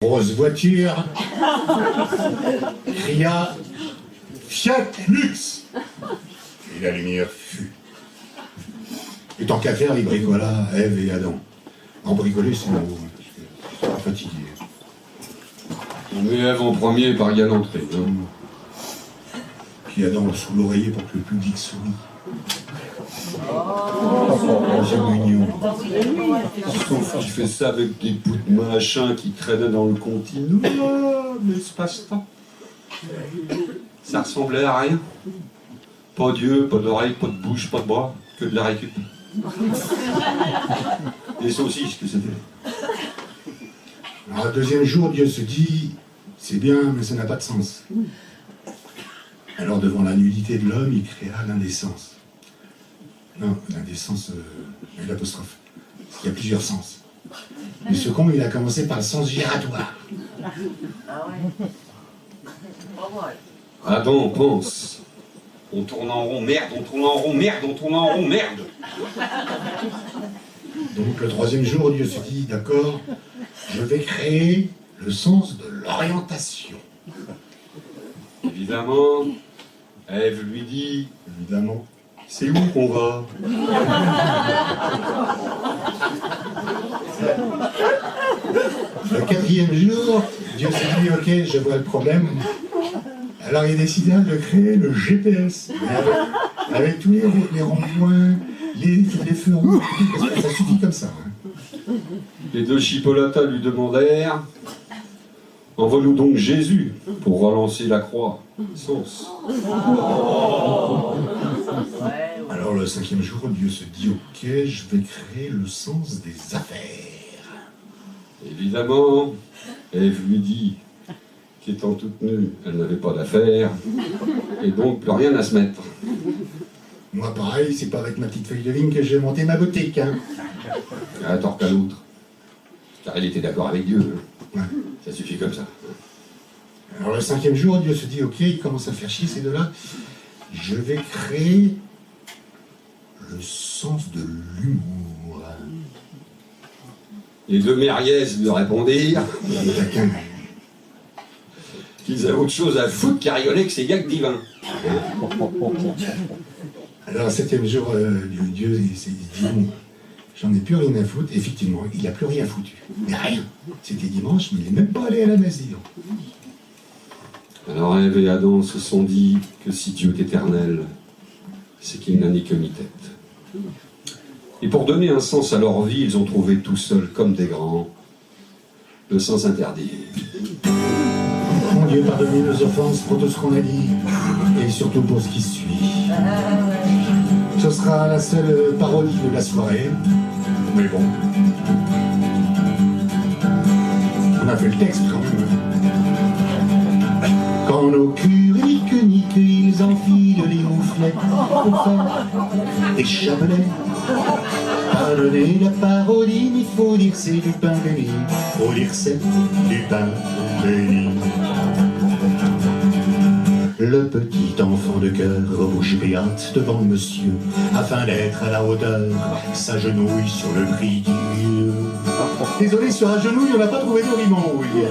Grosse voiture, cria Fiat Lux. Et la lumière fut. Et tant qu'à faire, il bricola Ève et Adam. En bricoler, c'est bon, je suis pas fatigué. On met Ève en premier par galanterie. Hein. Puis Adam sous l'oreiller pour que le public sourit. Oh, c'est mignon. Sauf qu'il fait ça avec des bouts de machin qui traînaient dans le continu. L'espace-temps. Ça ressemblait à rien. Pas d'yeux, pas d'oreilles, pas de bouche, pas de bras, que de la récup. Des saucisses que c'était. Alors, le deuxième jour, Dieu se dit, c'est bien, mais ça n'a pas de sens. Alors, devant la nudité de l'homme, il créa l'indécence. Non, l'indécence, avec l'apostrophe. Il y a plusieurs sens. Mais ce con, il a commencé par le sens giratoire. Adam pense. On tourne en rond, merde, on tourne en rond, merde, on tourne en rond, merde. Donc, le troisième jour, Dieu se dit, d'accord, je vais créer le sens de l'orientation. Évidemment, Ève lui dit, Évidemment. c'est où qu'on va? Le quatrième jour, Dieu s'est dit, ok, je vois le problème. Alors il décida de créer le GPS. Avec tous les ronds-points, les feux rouges, ça suffit comme ça. Hein. Les deux chipolatas lui demandèrent, envoie-nous donc Jésus pour relancer la croix. Sens. Alors le cinquième jour, Dieu se dit, ok, je vais créer le sens des affaires. Évidemment, Ève lui dit qu'étant toute nue, elle n'avait pas d'affaires, et donc plus rien à se mettre. Moi pareil, c'est pas avec ma petite feuille de vigne que je vais monter ma boutique. Hein. Un tort qu'à l'autre. Car il était d'accord avec Dieu. Ouais. Ça suffit comme ça. Alors le cinquième jour, Dieu se dit, ok, il commence à faire chier ces deux-là. Je vais créer le sens de l'humour. Les deux Mériès lui répondirent Taquin. qu'ils avaient autre chose à foutre qu'à rigoler que ces gags divins. Alors, le septième jour, Dieu il s'est dit, bon, j'en ai plus rien à foutre. Effectivement, il n'a plus rien foutu. Mais rien. C'était dimanche, mais il n'est même pas allé à la messe, dis donc. Alors Ève et Adam se sont dit que si Dieu est éternel, c'est qu'il n'a ni queue ni tête. Et pour donner un sens à leur vie, ils ont trouvé tout seuls, comme des grands, le sens interdit. Mon Dieu, pardonnez nos offenses pour tout ce qu'on a dit, et surtout pour ce qui suit. Ce sera la seule parodie de la soirée, mais bon. On a fait le texte quand même. Quand nos culs niquent, ils enfilent les mouflettes pour faire des chapelets. Pardonnez la parodie, mais faut dire c'est du pain béni. Faut dire c'est du pain béni. Le petit enfant de cœur, rebouche béate devant monsieur, afin d'être à la hauteur, s'agenouille sur le prie-dieu. Désolé, sur un genouille, on n'a pas trouvé de rimouille.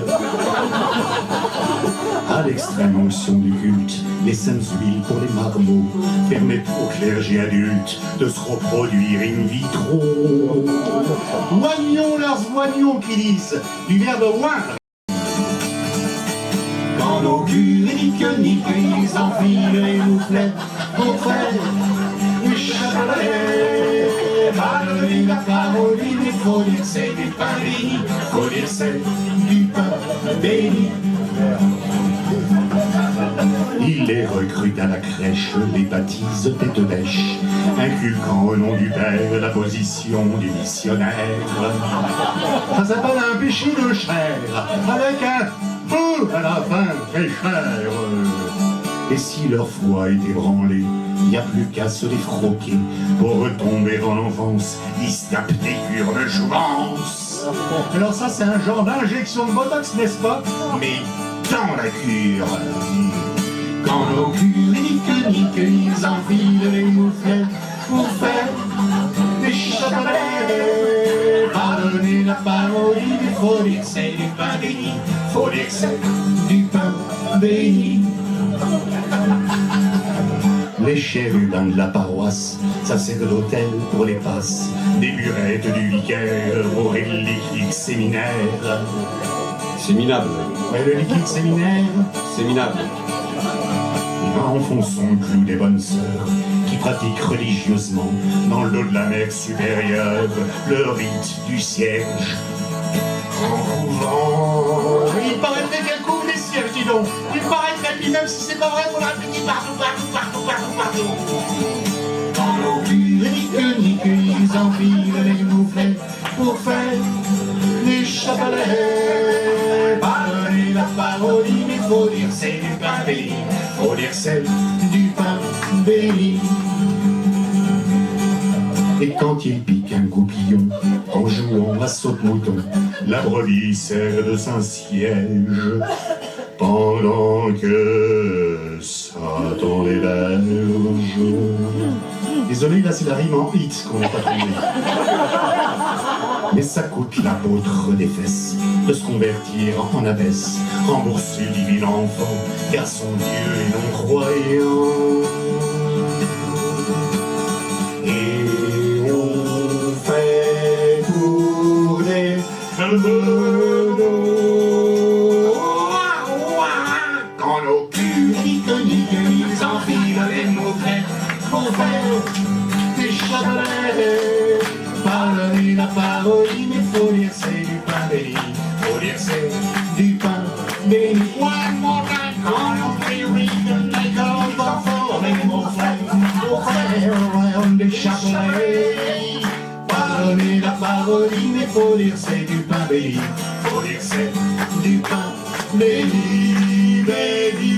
À l'extrême onction du culte, les saintes huiles pour les marmots permettent au clergé adulte de se reproduire in vitro. Oignons leurs oignons qui disent du verbe oindre. Quand nos culs niquent, ils enfilent les mouflettes pour faire du chapelet. Pardonnez la parodie, mais faut dire c'est du pain béni. Faut dire c'est du pain béni. Il les recrute à la crèche, les baptise tête bêche, inculquant au nom du Père la position du missionnaire. Ça s'appelle un péché de chair, avec un feu à la fin très cher. Et si leur foi est ébranlée, il n'y a plus qu'à se défroquer pour retomber en enfance. Ils se tapent des cures de jouvence. Alors ça, c'est un genre d'injection de botox, n'est-ce pas? Mais dans la cure. Quand nos culs niquent, ils enfilent les mouflettes pour faire des chapelets. Pardonnez la parodie, faut dire que c'est du pain béni. Faut dire que c'est du pain béni. Les chérubins de la paroisse, ça sert d'hôtel pour les passes, des burettes du vicaire pour le liquide séminaire. Séminable. Ouais, le liquide séminaire. Séminable. Il va enfonçant le clou des bonnes sœurs qui pratiquent religieusement dans l'eau de la mer supérieure le rite du siège. En couvent, il paraîtrait qu'elle couvre les sièges, dis donc. Il paraîtrait, puis même si c'est pas vrai, faudra le dire partout. Dans nos nique, ils enfilent les mouflets pour faire les chapelets. Pardonnez la parodie, mais faut dire c'est du pain béni. Faut dire c'est du pain béni. Et quand il pique un goupillon en jouant à saute-mouton, la brebis sert de Saint-Siège pendant que Satan l'héberge. Désolé, là c'est la rime en hit qu'on n'a pas trouvé. Mais ça coûte l'apôtre des fesses de se convertir en abbesse, rembourser le divin enfant, car son Dieu est non-croyant. Et on fait tourner le bedeau. Quand nos culs ils enfilent les mouflets pour faire des chapelets. Pardonnez la parodie, mais faut dire c'est du pain béni. Faut dire c'est du pain béni. One more time, quand on fait read, les cordes vont fort, les mouflets pour faire des chapelets. Pardonnez la parodie, mais faut dire c'est du pain béni. Faut dire c'est du pain béni, béni.